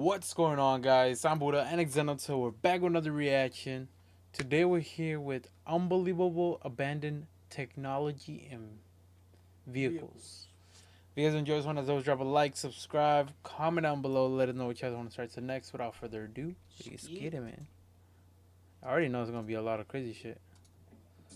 What's going on, guys? I'm Buddha and Xzendo, so we're back with another reaction. Today we're here with unbelievable abandoned technology and vehicles. If you guys enjoy this one, as always, drop a like, subscribe, comment down below, let us know what you guys want to start to next. Without further ado, let's get it, man. I already know it's gonna be a lot of crazy shit.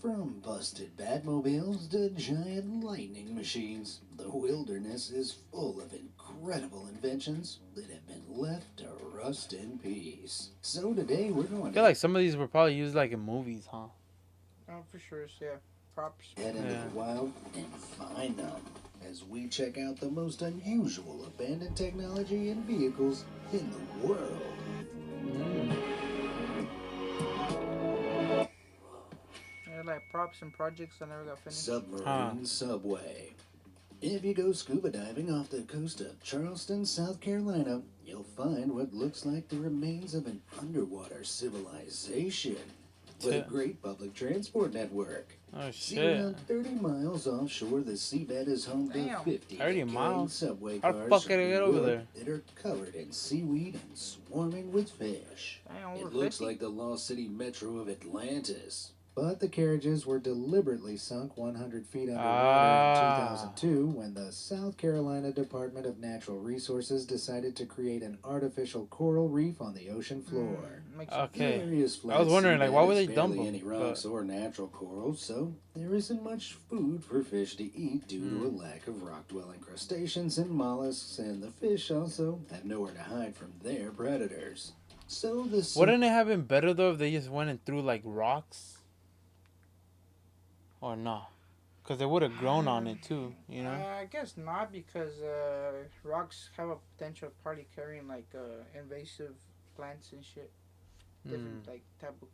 From busted Batmobiles to giant lightning machines, the wilderness is full of incredible inventions that have been left to rust in peace. So today we're I going feel to like some of these were probably used like in movies, huh? Oh, for sure. Yeah, props. head into Yeah. the wild and find them as we check out the most unusual abandoned technology and vehicles in the world. Mm. Yeah, like props and projects that never got finished. Submarine Subway. If you go scuba diving off the coast of Charleston, South Carolina, you'll find what looks like the remains of an underwater civilization with a great public transport network. Oh See, shit! around 30 miles offshore, the seabed is home to Damn. 50 30 decaying miles? subway How the cars fuck did I from get over wood there? that are covered in seaweed and swarming with fish. Damn, over It looks 50? like the lost city metro of Atlantis. But the carriages were deliberately sunk 100 feet underwater in Ah. 2002 when the South Carolina Department of Natural Resources decided to create an artificial coral reef on the ocean floor. Makes sense. The Okay. area's I was flat wondering, like, seabed why would has they dump barely them? any rocks or natural corals, so there isn't much food for fish to eat due to a lack of rock-dwelling crustaceans and mollusks, and the fish also have nowhere to hide from their predators. So the Wouldn't it have been better though if they just went and threw like rocks or not? Because they would have grown on it too, you know? I guess not because rocks have a potential of partly carrying like invasive plants and shit. Different like type of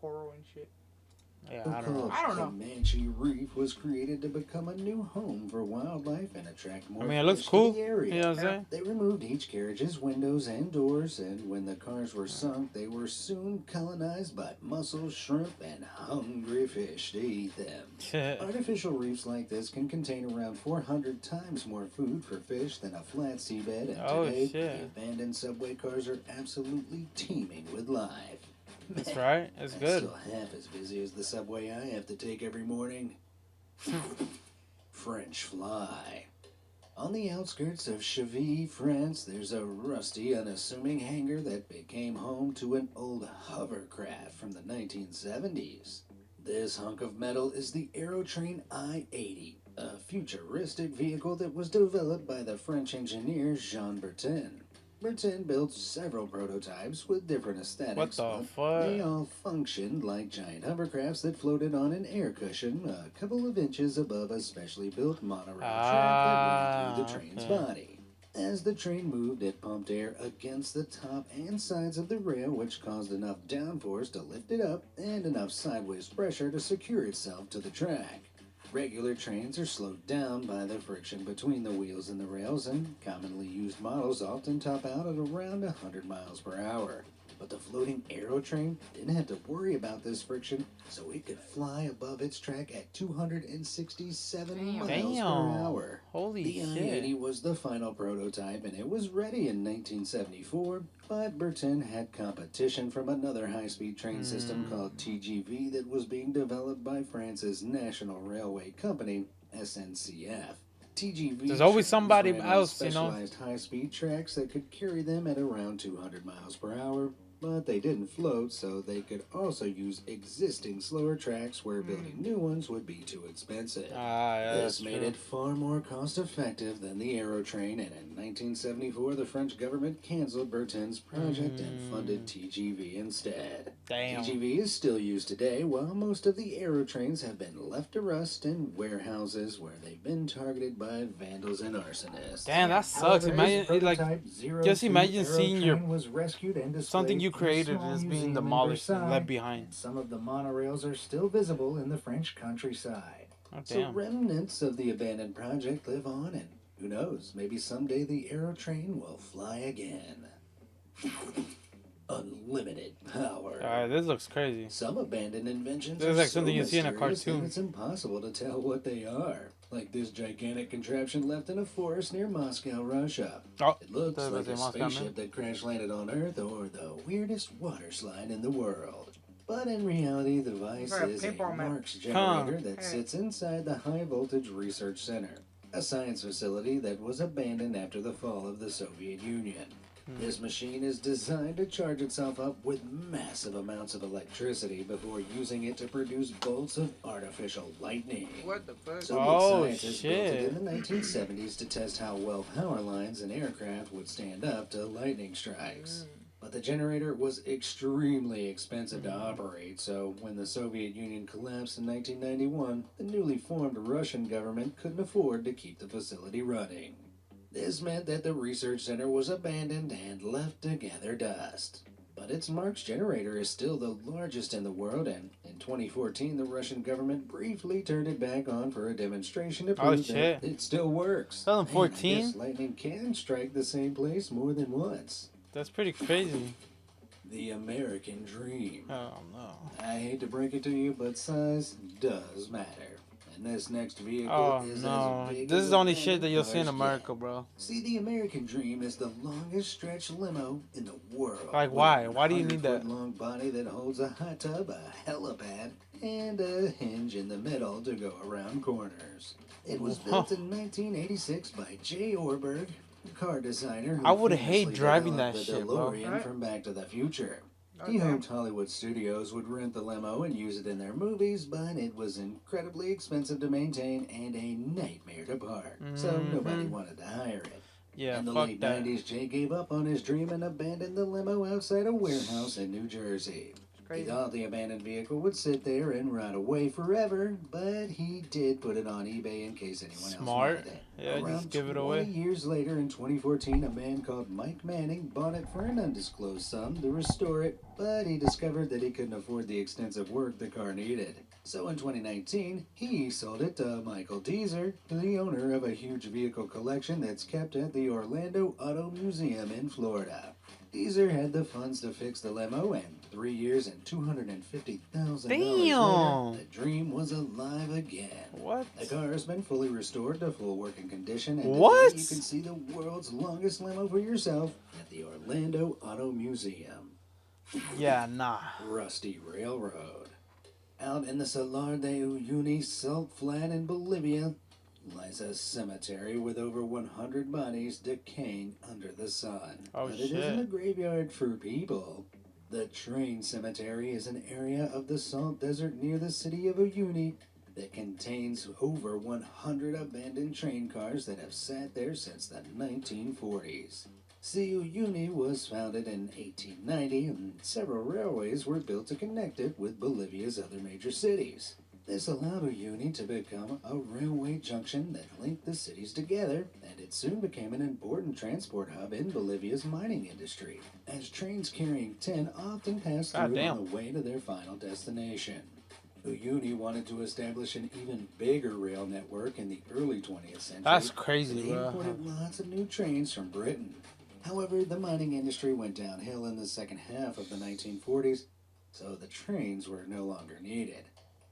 coral and shit. Yeah, I don't know. I don't know. Comanche Reef was created to become a new home for wildlife and attract more I mean, it looks fish cool. to the area. You know what I'm saying? They removed each carriage's windows and doors, and when the cars were sunk, they were soon colonized by mussels, shrimp, and hungry fish to eat them. Artificial reefs like this can contain around 400 times more food for fish than a flat seabed, and Oh, today, shit. the abandoned subway cars are absolutely teeming with life. That's right. It's good. Still half as busy as the subway I have to take every morning. French fly. On the outskirts of Chevy, France, there's a rusty, unassuming hangar that became home to an old hovercraft from the 1970s. This hunk of metal is the Aerotrain I-80, a futuristic vehicle that was developed by the French engineer Jean Bertin. Bertin built several prototypes with different aesthetics, What the but they fuck? all functioned like giant hovercrafts that floated on an air cushion a couple of inches above a specially built monorail track that ran through the train's body. As the train moved, it pumped air against the top and sides of the rail, which caused enough downforce to lift it up and enough sideways pressure to secure itself to the track. Regular trains are slowed down by the friction between the wheels and the rails, and commonly used models often top out at around 100 miles per hour. But the floating Aerotrain didn't have to worry about this friction, so it could fly above its track at 267 miles per hour. Holy The shit. I-80 was the final prototype, and it was ready in 1974, but Bertin had competition from another high-speed train system called TGV that was being developed by France's National Railway Company, SNCF. TGV There's always trains somebody ran on else, you know? specialized high-speed tracks that could carry them at around 200 miles per hour, but they didn't float, so they could also use existing slower tracks where building new ones would be too expensive. Yeah, This that's made true. it far more cost-effective than the Aerotrain, and in 1974, the French government canceled Bertin's project and funded TGV instead. Damn. TGV is still used today, while most of the Aerotrains have been left to rust in warehouses where they've been targeted by vandals and arsonists. Damn, that sucks. Imagine, like, just imagine seeing your was rescued and something you created is being demolished and left behind. some of the monorails are still visible in the French countryside. Oh, So damn. remnants of the abandoned project live on, and who knows, maybe someday the Aerotrain will fly again. Unlimited power. Alright, this looks crazy. Some abandoned inventions This is are like something so you see in a mysterious that cartoon. it's impossible to tell what they are. like this gigantic contraption left in a forest near Moscow, Russia. Oh, It looks entonces like a decimos también. spaceship that crash landed on Earth or the weirdest water slide in the world. But in reality, the It's device like a is a paintball map. Marx Huh. generator that Hey, sits inside the High Voltage Research Center, a science facility that was abandoned after the fall of the Soviet Union. This machine is designed to charge itself up with massive amounts of electricity before using it to produce bolts of artificial lightning. what the fuck? Soviet Oh scientists built it shit. in the 1970s to test how well power lines and aircraft would stand up to lightning strikes. But the generator was extremely expensive to operate, so when the Soviet Union collapsed in 1991, the newly formed Russian government couldn't afford to keep the facility running. This meant that the research center was abandoned and left to gather dust. But its Marx generator is still the largest in the world, and in 2014, the Russian government briefly turned it back on for a demonstration to Oh prove that shit. it still works. Man, I 2014? guess lightning can strike the same place more than once. That's pretty crazy. The American Dream. Oh no. I hate to break it to you, but size does matter. And this next vehicle Oh is no. as big This as is the only shit abandoned that you'll see in cars America, get. bro. See, the American Dream is the longest stretch limo in the world. Like with a why? Why do you need that? 100-foot long body that holds a hot tub, a helipad, and a hinge in the middle to go around corners. It was built in 1986 by J. Orberg, a car designer who I would famously hate driving developed that the shit, bro. DeLorean Right. from Back to the Future. Oh, He damn. hoped Hollywood studios would rent the limo and use it in their movies, but it was incredibly expensive to maintain and a nightmare to park, so nobody wanted to hire it. Yeah, In the fuck late that. 90s, Jay gave up on his dream and abandoned the limo outside a warehouse in New Jersey. He Crazy. thought the abandoned vehicle would sit there and rot away forever, but he did put it on eBay in case anyone else Smart. wanted it. Yeah, Around just give it 20 away. years later, in 2014, a man called Mike Manning bought it for an undisclosed sum to restore it, but he discovered that he couldn't afford the extensive work the car needed. So in 2019, he sold it to Michael Deezer, the owner of a huge vehicle collection that's kept at the Orlando Auto Museum in Florida. Deezer had the funds to fix the limo, and 3 years and $250,000 later, Damn. the dream was alive again. What? The car has been fully restored to full working condition, and What? today you can see the world's longest limo for yourself at the Orlando Auto Museum. Yeah, nah. Rusty Railroad. Out in the Salar de Uyuni salt flat in Bolivia lies a cemetery with over 100 bodies decaying under the sun. Oh, But it shit. isn't a graveyard for people. The train cemetery is an area of the salt desert near the city of Uyuni that contains over 100 abandoned train cars that have sat there since the 1940s. Uyuni was founded in 1890, and several railways were built to connect it with Bolivia's other major cities. This allowed Uyuni to become a railway junction that linked the cities together, and it soon became an important transport hub in Bolivia's mining industry, as trains carrying tin often passed God through damn. on the way to their final destination. Uyuni wanted to establish an even bigger rail network in the early 20th century. That's crazy, They bro. imported lots of new trains from Britain. However, the mining industry went downhill in the second half of the 1940s, so the trains were no longer needed.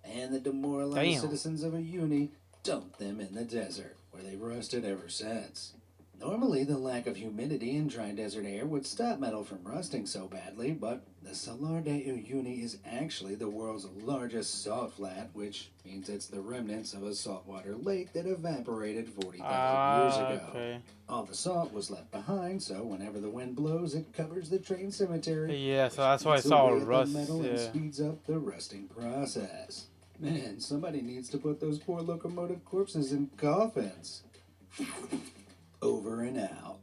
And the demoralized Damn. citizens of Uyuni dumped them in the desert, where they've rusted ever since. Normally, the lack of humidity in dry desert air would stop metal from rusting so badly, but the Salar de Uyuni is actually the world's largest salt flat, which means it's the remnants of a saltwater lake that evaporated 40,000 years ago. Okay. All the salt was left behind, so whenever the wind blows, it covers the train cemetery. Yeah, so that's why Eats it's all away at the rust. metal and Yeah. speeds up the rusting process. Man, somebody needs to put those poor locomotive corpses in coffins. Over and out.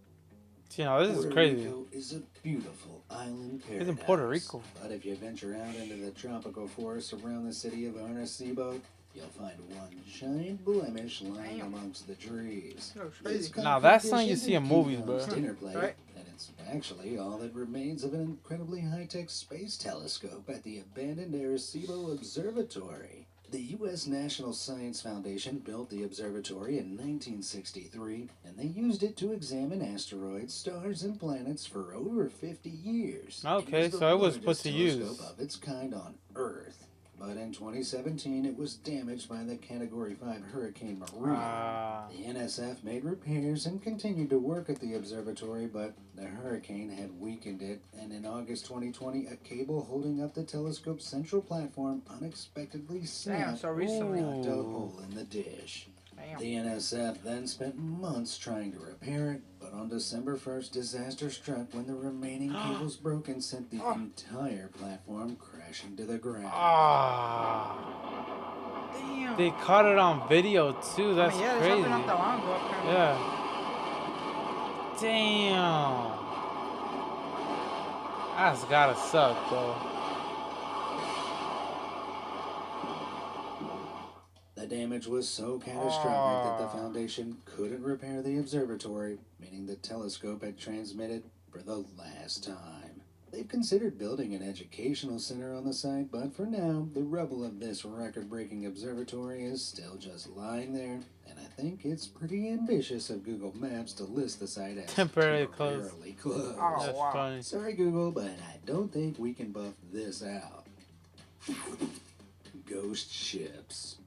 You know, this is Puerto crazy. Rico is a beautiful island paradise. It's in Puerto Rico. But if you venture out into the tropical forests around the city of Arecibo, you'll find one giant blemish lying Damn. amongst the trees. That was crazy. It's Nah, that's something you competition see in to movies, keep bro. on dinner plate, Right. and it's actually all that remains of an incredibly high-tech space telescope at the abandoned Arecibo Observatory. The U.S. National Science Foundation built the observatory in 1963, and they used it to examine asteroids, stars, and planets for over 50 years. Okay, the so it was put largest to telescope use. of its kind on Earth. But in 2017, it was damaged by the Category 5 Hurricane Maria. The NSF made repairs and continued to work at the observatory, but the hurricane had weakened it, and in August 2020, a cable holding up the telescope's central platform unexpectedly Damn, snapped so and recently. knocked a hole in the dish. Damn. The NSF then spent months trying to repair it, but on December 1st, disaster struck when the remaining cables broke and sent the entire platform crashing to the ground. Damn. They caught it on video too. I That's mean, yeah, this crazy. happened not that long ago, apparently. Yeah. Damn. That's gotta suck, though. The damage was so catastrophic that the foundation couldn't repair the observatory, meaning the telescope had transmitted for the last time. They've considered building an educational center on the site, but for now, the rubble of this record breaking observatory is still just lying there, and I think it's pretty ambitious of Google Maps to list the site as Temporarily closed. closed. Oh, That's wow. funny. Sorry, Google, but I don't think we can buff this out. Ghost ships.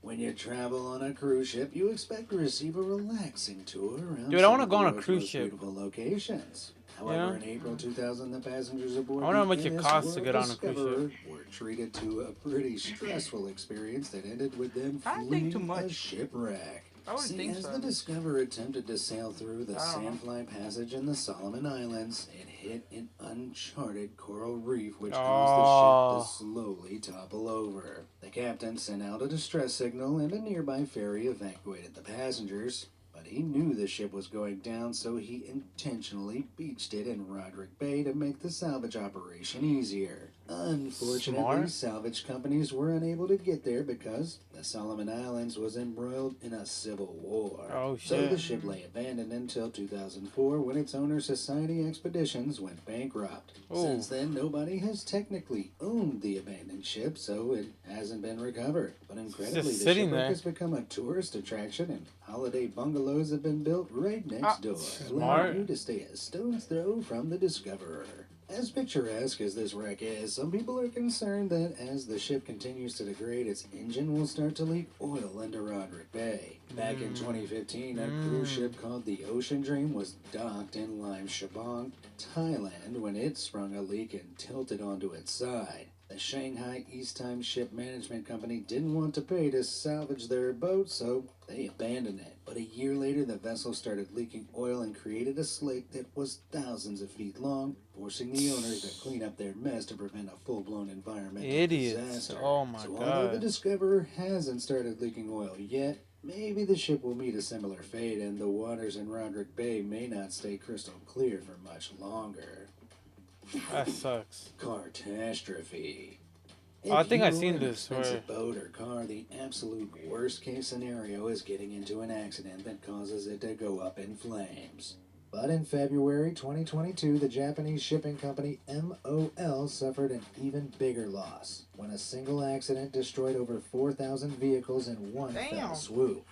When you travel on a cruise ship, you expect to receive a relaxing tour around Dude, I wanna some of go on the a world's cruise most ship. beautiful locations. However, Yeah. in April 2000, the passengers aboard I wonder how the much it MS costs to World get on a cruise Discoverer were treated to a pretty stressful experience that ended with them I don't think too fleeing a much. shipwreck. I wouldn't See, think as so. the Discoverer attempted to sail through the I don't know. Sandfly Passage in the Solomon Islands, it hit an uncharted coral reef which caused the ship to slowly topple over. The captain sent out a distress signal and a nearby ferry evacuated the passengers. But he knew the ship was going down, so he intentionally beached it in Roderick Bay to make the salvage operation easier. Unfortunately, Smart. salvage companies were unable to get there because the Solomon Islands was embroiled in a civil war. Oh, So shit. the ship lay abandoned until 2004 when its owner Society Expeditions went bankrupt. Ooh. Since then, nobody has technically owned the abandoned ship, so it hasn't been recovered. But incredibly, the sitting shipwreck there. has become a tourist attraction, and holiday bungalows have been built right next door, Smart. allowing you to stay a stone's throw from the Discoverer. As picturesque as this wreck is, some people are concerned that as the ship continues to degrade, its engine will start to leak oil into Roderick Bay. Back in 2015, a cruise ship called the Ocean Dream was docked in Lime Shabong, Thailand, when it sprung a leak and tilted onto its side. The Shanghai East Time Ship Management Company didn't want to pay to salvage their boat, so they abandoned it. But a year later, the vessel started leaking oil and created a slake that was thousands of feet long, forcing the owners to clean up their mess to prevent a full-blown environmental Idiots. disaster. Oh my So although the god. Discoverer hasn't started leaking oil yet, maybe the ship will meet a similar fate, and the waters in Roderick Bay may not stay crystal clear for much longer. That sucks. Catastrophe. Oh, I think If I've you're seen in this, an expensive where- boat or car, the absolute worst case scenario is getting into an accident that causes it to go up in flames. But in February 2022, the Japanese shipping company MOL suffered an even bigger loss when a single accident destroyed over 4,000 vehicles in one fell Damn. swoop.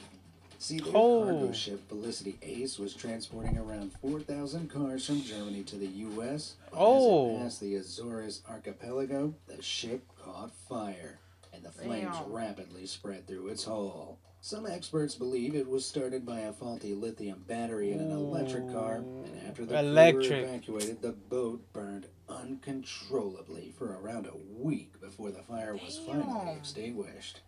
See, their Oh. cargo ship Felicity Ace was transporting around 4,000 cars from Germany to the U.S. But Oh. as it passed the Azores archipelago, the ship caught fire, and the flames Damn. rapidly spread through its hull. Some experts believe it was started by a faulty lithium battery in an electric car, and after the crew were Electric. evacuated, the boat burned uncontrollably for around a week before the fire was finally Damn. extinguished.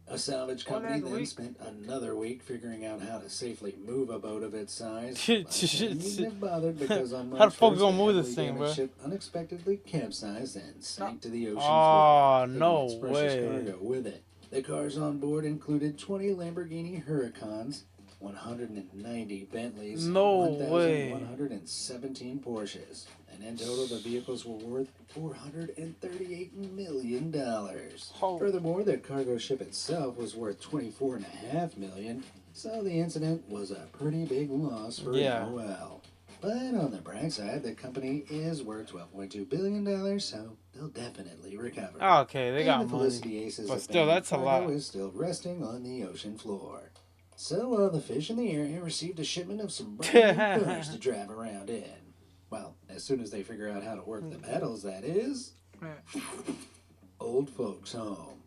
A salvage Well, company that then week- spent another week figuring out how to safely move a boat of its size. Shit, but they shit, needn't shit. have bothered because on How the March fuck 1st, gonna the move this heavily thing, damaged bro? ship unexpectedly capsized and sank to the ocean Oh, floor, no taking its precious way. cargo with it. The cars on board included 20 Lamborghini Huracans, 190 Bentleys, No and way. 1,117 Porsches. And in total, the vehicles were worth $438 million. Oh. Furthermore, the cargo ship itself was worth $24.5 million, so the incident was a pretty big loss for Yeah. MOL. But on the bright side, the company is worth $12.2 billion, so they'll definitely recover. Oh, okay, they And got the money. Felicity Ace's But still, abandoned that's a cargo lot. is still resting on the ocean floor. So, the fish in the area received a shipment of some brand new cars to drive around in. Well, as soon as they figure out how to work the pedals, that is. old folks' home.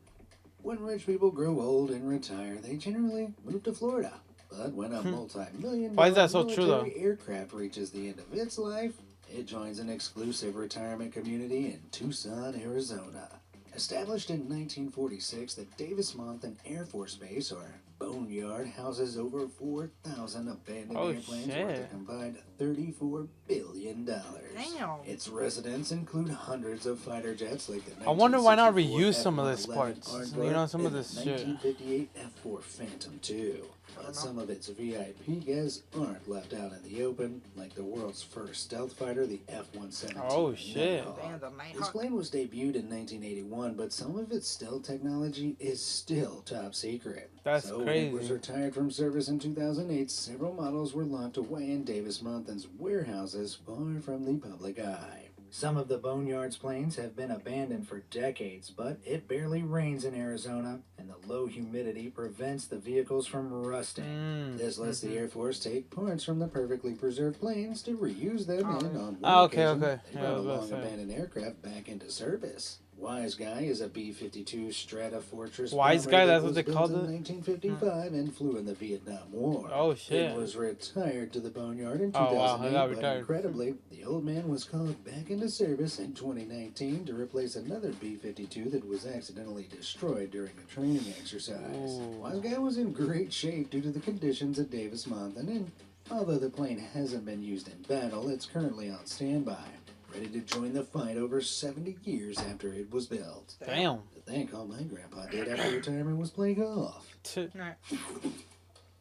When rich people grow old and retire, they generally move to Florida. But when a multi-million Why is dollar that so true though? military aircraft reaches the end of its life, it joins an exclusive retirement community in Tucson, Arizona. Established in 1946, the Davis-Monthan Air Force Base, or Boneyard, houses over 4,000 abandoned Oh airplanes worth a shit. combined $34 billion. Damn. Its residents include hundreds of fighter jets like the I wonder why not 1964 reuse some of these F-111 parts. You Aardvark know, some of and the this shit. 1958 F-4 Phantom II. I don't But know. some of its VIP guests aren't left out in the open, like the world's first stealth fighter, the F-117 Oh shit. Nighthawk. Damn, the This Nighthawk. plane was debuted in 1981, but some of its stealth technology is still top secret. That's So when it was crazy. retired from service in 2008, several models were locked away in Davis-Monthan's warehouses far from the public eye. Some of the Boneyard's planes have been abandoned for decades, but it barely rains in Arizona, and the low humidity prevents the vehicles from rusting. This lets the Air Force take parts from the perfectly preserved planes to reuse them, Oh, and yeah. on one Ah, okay, occasion, okay. they Yeah, I brought was a about to say. long-abandoned aircraft back into service. Wise Guy is a B-52 Strata Fortress Wise bomber Guy, that that's what was they built called in it? 1955 and flew in the Vietnam War. Oh shit. It was retired to the Boneyard in Oh wow, I 2008, got but retired. incredibly, the old man was called back into service in 2019 to replace another B-52 that was accidentally destroyed during a training exercise. Ooh. Wise Guy was in great shape due to the conditions at Davis-Monthan, and although the plane hasn't been used in battle, it's currently on standby, ready to join the fight over 70 years after it was built. Damn. To think all my grandpa did after retirement was play golf. Nah.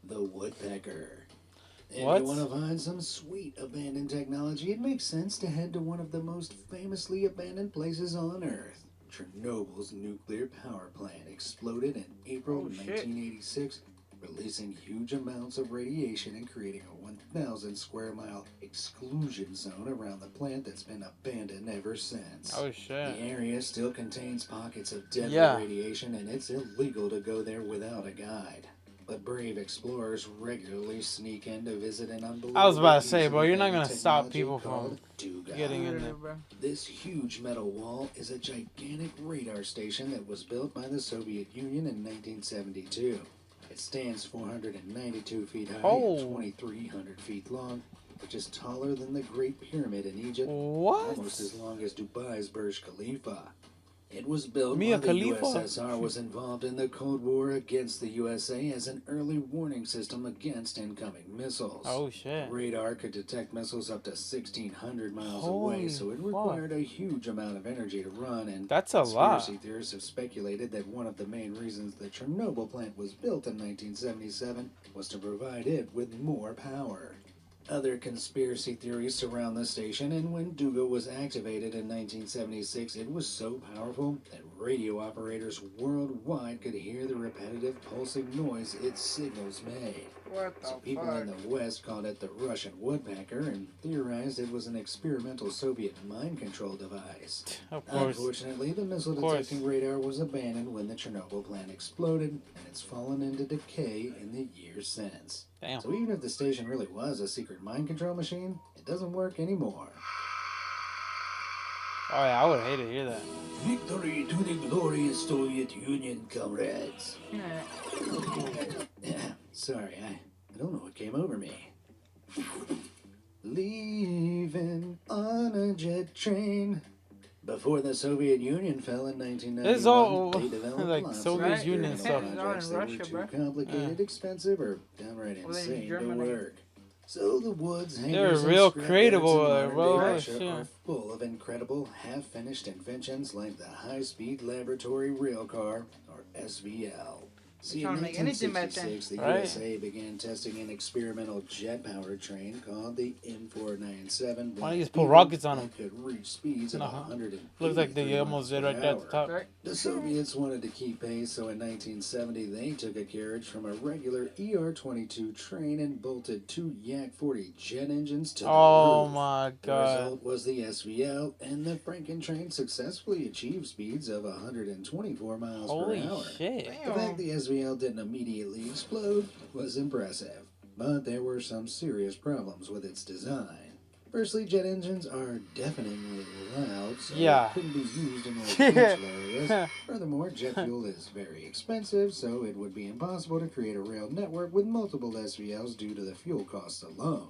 The woodpecker. If What? you want to find some sweet abandoned technology, it makes sense to head to one of the most famously abandoned places on Earth. Chernobyl's nuclear power plant exploded in April Oh, shit. 1986, releasing huge amounts of radiation and creating a 1,000 square mile exclusion zone around the plant that's been abandoned ever since. Oh The shit. area still contains pockets of deadly Yeah. radiation, and it's illegal to go there without a guide. But brave explorers regularly sneak in to visit an unbelievable I was about to say, piece of bro, you're not abandoned gonna stop technology people called from Duga. getting in Literally, there. bro. This huge metal wall is a gigantic radar station that was built by the Soviet Union in 1972. It stands 492 feet high Oh. and 2,300 feet long, which is taller than the Great Pyramid in Egypt, What? almost as long as Dubai's Burj Khalifa. It was built Mia while the Khalifa? USSR was involved in the Cold War against the USA as an early warning system against incoming missiles. Oh shit. Radar could detect missiles up to 1,600 miles Holy away, so it fuck. required a huge amount of energy to run, and That's a lot. conspiracy theorists have speculated that one of the main reasons the Chernobyl plant was built in 1977 was to provide it with more power. Other conspiracy theories surround the station, and when Duga was activated in 1976, it was so powerful that radio operators worldwide could hear the repetitive pulsing noise its signals made. What the So people fuck? in the West called it the Russian woodpecker and theorized it was an experimental Soviet mind control device. Of course. Unfortunately, the missile Of course. detecting radar was abandoned when the Chernobyl plant exploded, and it's fallen into decay in the years since. Damn. So even if the station really was a secret mind control machine, it doesn't work anymore. Oh yeah, I would hate to hear that. Victory to the glorious Soviet Union, comrades. Yeah. Sorry, I don't know what came over me. Leaving on a jet train. Before the Soviet Union fell in 1991, This is all they developed like lots of Soviet Right. Union experimental stuff. projects It's all that in were too Russia, complicated, expensive, or downright Well, in insane to Germany. work. So the woods, They're hangars, and real scrapyards creative in over there, modern-day bro. Russia Shit. are full of incredible, half-finished inventions like the High-Speed Laboratory Railcar, or SVL. See, in trying to make anything back then. 1966, the Right. USA began testing an experimental jet-powered train called the M497. Why don't you just put rockets on 'em? That could reach speeds of Uh-huh. 183 Looks like they almost did right there at the top. Right? The Soviets wanted to keep pace, so in 1970 they took a carriage from a regular ER-22 train and bolted two Yak-40 jet engines to the Oh roof. my The god. result was the SVL, and the Franken train successfully achieved speeds of 124 miles Holy per hour. shit. The fact the SVL didn't immediately explode was impressive, but there were some serious problems with its design. Firstly, jet engines are deafeningly loud, so Yeah. it couldn't be used in residential areas. Furthermore, jet fuel is very expensive, so it would be impossible to create a rail network with multiple SVLs due to the fuel costs alone.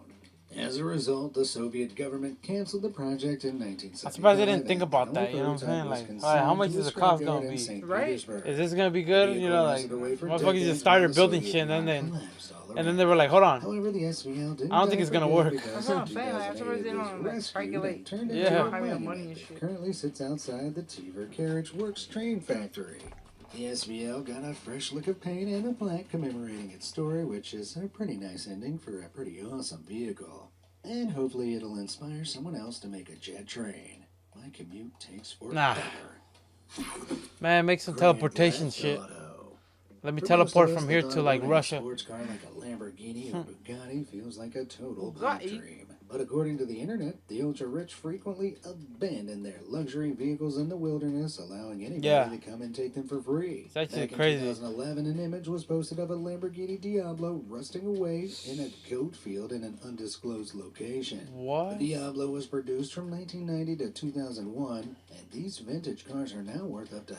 As a result, the Soviet government canceled the project in I'm surprised 1975, they didn't think and the about only that. You know what I'm prototype saying? was Like, all right, how consigned much to a is the cost scrapyard gonna in be? St. Right? Petersburg. Is this gonna be The good? You vehicle know, like lasted away for motherfuckers just decades while started the building Soviet shit, and Union then collapsed all and then around they were it. like, hold on, However, the SVL didn't I don't think die it's for gonna good work. That's because what in I'm saying. Like, I'm 2008 surprised they it was don't like rescued and speculate. turned They into Yeah. a don't have the money monument and that shit. currently sits outside the Tever Carriage Works train factory. The SVL got a fresh lick of paint and a plaque commemorating its story, which is a pretty nice ending for a pretty awesome vehicle. And hopefully it'll inspire someone else to make a jet train. My commute takes Nah, forever. man, make some Grand teleportation Theft shit. Auto. Let me For most of teleport us, from the here thought to of like owning a Russia. sports car like a Lamborghini or Bugatti feels like a total pipe Bugatti? dream. But according to the internet, the ultra-rich frequently abandon their luxury vehicles in the wilderness, allowing anybody Yeah. to come and take them for free. It's actually Back in crazy. 2011, an image was posted of a Lamborghini Diablo rusting away in a goat field in an undisclosed location. What? The Diablo was produced from 1990 to 2001, and these vintage cars are now worth up to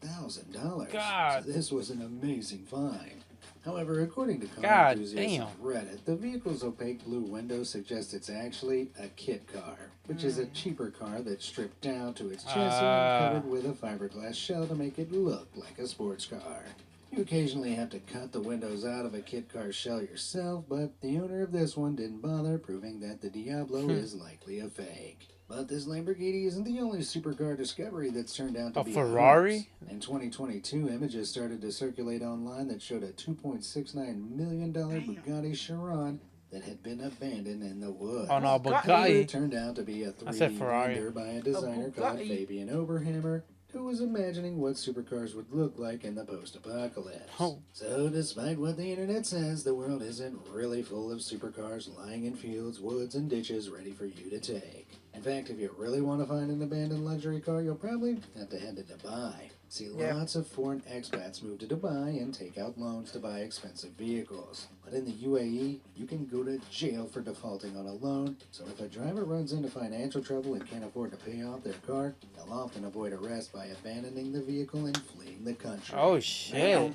$300,000. God. So this was an amazing find. However, according to car God enthusiasts damn. on Reddit, the vehicle's opaque blue window suggests it's actually a kit car, which is a cheaper car that's stripped down to its chassis and covered with a fiberglass shell to make it look like a sports car. You occasionally have to cut the windows out of a kit car shell yourself, but the owner of this one didn't bother, proving that the Diablo is likely a fake. But this Lamborghini isn't the only supercar discovery that's turned out to A be Ferrari? a hoax. In 2022, images started to circulate online that showed a $2.69 million Bugatti Chiron that had been abandoned in the woods. Oh no, Bugatti. However, it Bugatti. turned out to be a I said 3D Ferrari. render by a designer called Bugatti. Fabian Oberhammer, who was imagining what supercars would look like in the post-apocalypse. Oh. So, despite what the internet says, the world isn't really full of supercars lying in fields, woods, and ditches ready for you to take. In fact, if you really want to find an abandoned luxury car, you'll probably have to head to Dubai. See, Yeah. lots of foreign expats move to Dubai and take out loans to buy expensive vehicles. But in the UAE, you can go to jail for defaulting on a loan, so if a driver runs into financial trouble and can't afford to pay off their car, they'll often avoid arrest by abandoning the vehicle and fleeing the country. Oh shit. Damn.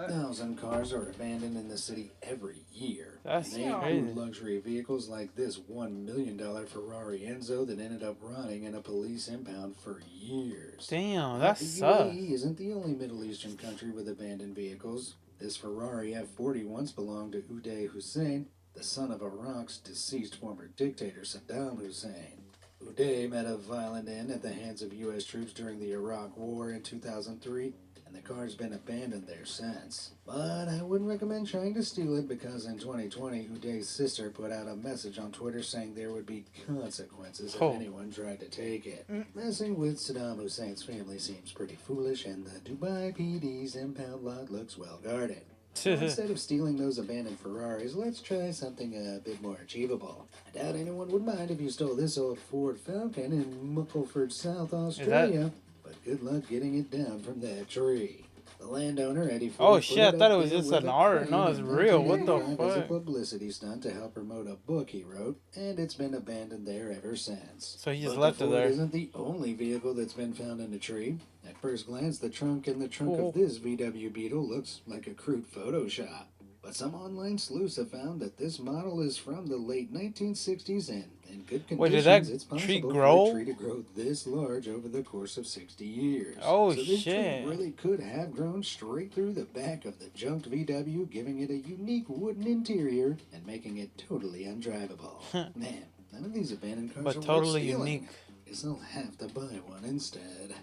2,000 cars are abandoned in the city every year. That's They Yeah. include crazy. luxury vehicles like this $1 million Ferrari Enzo that ended up rotting in a police impound for years. Damn, But that the sucks. UAE isn't the only Middle Eastern country with abandoned vehicles. This Ferrari F40 once belonged to Uday Hussein, the son of Iraq's deceased former dictator Saddam Hussein. Uday met a violent end at the hands of U.S. troops during the Iraq War in 2003, and the car's been abandoned there since. But I wouldn't recommend trying to steal it because in 2020, Uday's sister put out a message on Twitter saying there would be consequences if Oh. anyone tried to take it. Messing with Saddam Hussein's family seems pretty foolish, and the Dubai PD's impound lot looks well guarded. So instead of stealing those abandoned Ferraris, let's try something a bit more achievable. I doubt anyone would mind if you stole this old Ford Falcon in Muckleford, South Australia, but good luck getting it down from that tree. The landowner, Eddie Ford, Oh put shit, I it thought up it was there just with an a art. crane No, it's in real. What the 1985 as a fuck? publicity stunt to help promote a book he wrote, and it's been abandoned there ever since. So he just But left the it Ford there. isn't the only vehicle that's been found in a tree. At first glance, the trunk in the trunk Oh. of this VW Beetle looks like a crude Photoshop. But some online sleuths have found that this model is from the late 1960s and in good conditions. Wait, did that It's tree possible grow? for a tree to grow this large over the course of 60 years. Oh, so this shit. tree really could have grown straight through the back of the junked VW, giving it a unique wooden interior and making it totally undrivable. Man, none of these abandoned cars But are worth totally stealing. unique. Guess I'll have to buy one instead.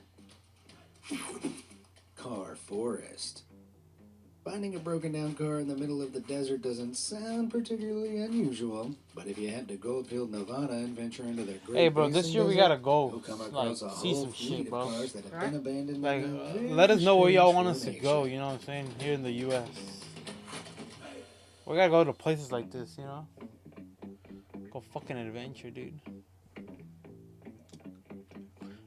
Car Forest. Finding a broken down car in the middle of the desert doesn't sound particularly unusual, but if you head to Goldfield, Nevada and venture into the Great Hey, bro, Basin this year we Desert, gotta go, you'll come like, across a see whole some fleet shit, of bro. cars that have Right? been abandoned Like, in a very let us know where y'all want us to strange go, formation. you know what I'm saying? Here in the U.S. We gotta go to places like this, you know? Go fucking adventure, dude.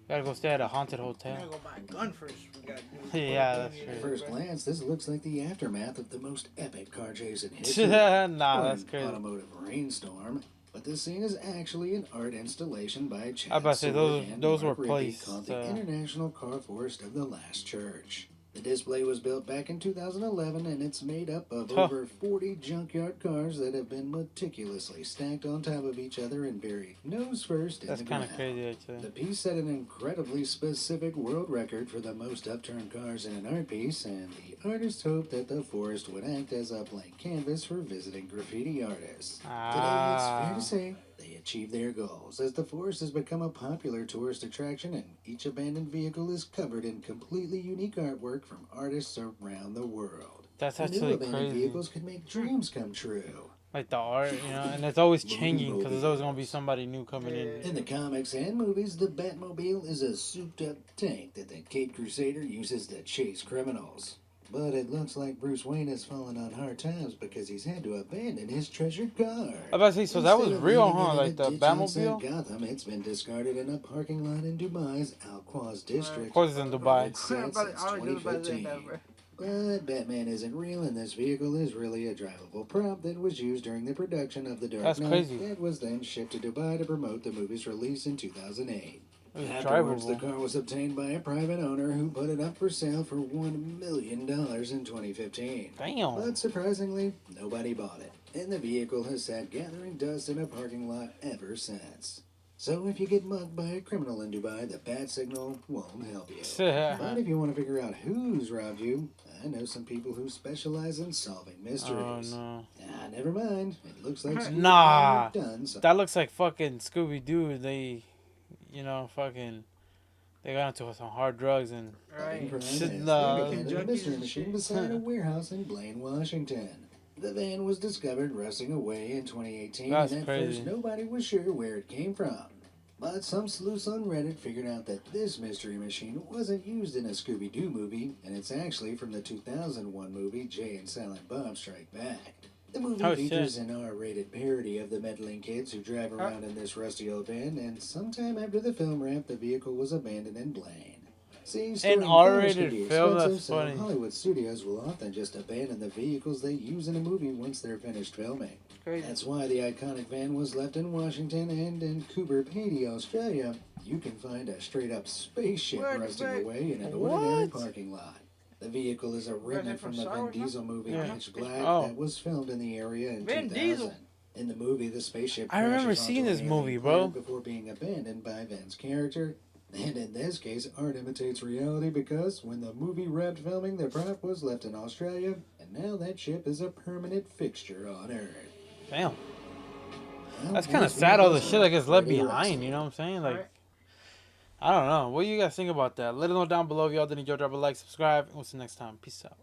Gotta go stay at a haunted We hotel. gotta go buy a gun first. We gotta do Yeah, that's At true. first glance, this looks like the aftermath of the most epic car chase in history. Nah, or that's an crazy. automotive rainstorm. But but the scene is actually an art installation by I Chad about to say Sword and those were Mark Rigby called placed. the International Car Forest of the Last Church. The display was built back in 2011 and it's made up of Huh, over 40 junkyard cars that have been meticulously stacked on top of each other and buried nose first in that's the kind of ground. crazy actually. The piece set an incredibly specific world record for the most upturned cars in an art piece, and the artist hoped that the forest would act as a blank canvas for visiting graffiti artists. Today, it's fair to Ah, say they achieved their goals, as the forest has become a popular tourist attraction, and each abandoned vehicle is covered in completely unique artwork from artists around the world. that's Who knew actually abandoned crazy. vehicles could make dreams come true? Like the art, and it's always Movie changing because there's always gonna be mobiles. somebody new coming in. In the Yeah. comics and movies, the Batmobile is a souped up tank that the Caped Crusader uses to chase criminals. But it looks like Bruce Wayne has fallen on hard times because he's had to abandon his treasured car. I about to say, so that was Instead of real, leaving huh? it in a Like the ditch outside Batmobile. Gotham, it's been discarded in a parking lot in Dubai's Al Quoz Right. Of district, course, it's in where Dubai. it's sat since I was just about to say that, 2015. bro. But Batman isn't real, and this vehicle is really a drivable prop that was used during the production of The Dark That's Knight crazy. that was then shipped to Dubai to promote the movie's release in 2008. It's Afterwards, the drivable. car was obtained by a private owner who put it up for sale for $1 million in 2015. Damn. But surprisingly, nobody bought it, and the vehicle has sat gathering dust in a parking lot ever since. So if you get mugged by a criminal in Dubai, the bat signal won't help you. But if you want to figure out who's robbed you, I know some people who specialize in solving Oh mysteries. no. Ah, never mind. It looks like Nah. you've done something. That looks like fucking Scooby Doo. Fucking, they got into some hard drugs and Solving Right. crime Shit, as nah. they Making abandoned a junkies mystery and machine shit. beside a warehouse in Blaine, Washington. The van was discovered rusting away in 2018, That's and at crazy. first nobody was sure where it came from. But some sleuths on Reddit figured out that this mystery machine wasn't used in a Scooby-Doo movie, and it's actually from the 2001 movie Jay and Silent Bob Strike Back. The movie Oh features shit. an R-rated parody of the meddling kids who drive around in this rusty old van, and sometime after the film wrap, the vehicle was abandoned in Blaine. See, storing cars can R-rated be film. expensive, That's so funny. Hollywood studios will often just abandon the vehicles they use in a movie once they're finished filming. Crazy. That's why the iconic van was left in Washington, and in Cooper Pedy, Australia, you can find a straight-up spaceship What the rusting fuck? away in an ordinary What? parking lot. The vehicle is a remnant from from the Star Vin Wars, huh? Diesel movie Yeah. Pitch Black Oh. that was filmed in the area in Vin 2000. Diesel. In the movie, the spaceship I remember crashes seeing onto this an movie, alien bro. planet before being abandoned by Vin's character. And in this case, art imitates reality because when the movie wrapped filming, the prop was left in Australia, and now that ship is a permanent fixture on Earth. Damn. Well, That's kind of these sad. All the vehicles shit are that gets left pretty behind. rusty. You know what I'm saying? Like, Right. I don't know. What do you guys think about that? Let us know down below if y'all did enjoy. Drop a like, subscribe, and we'll see you next time. Peace out.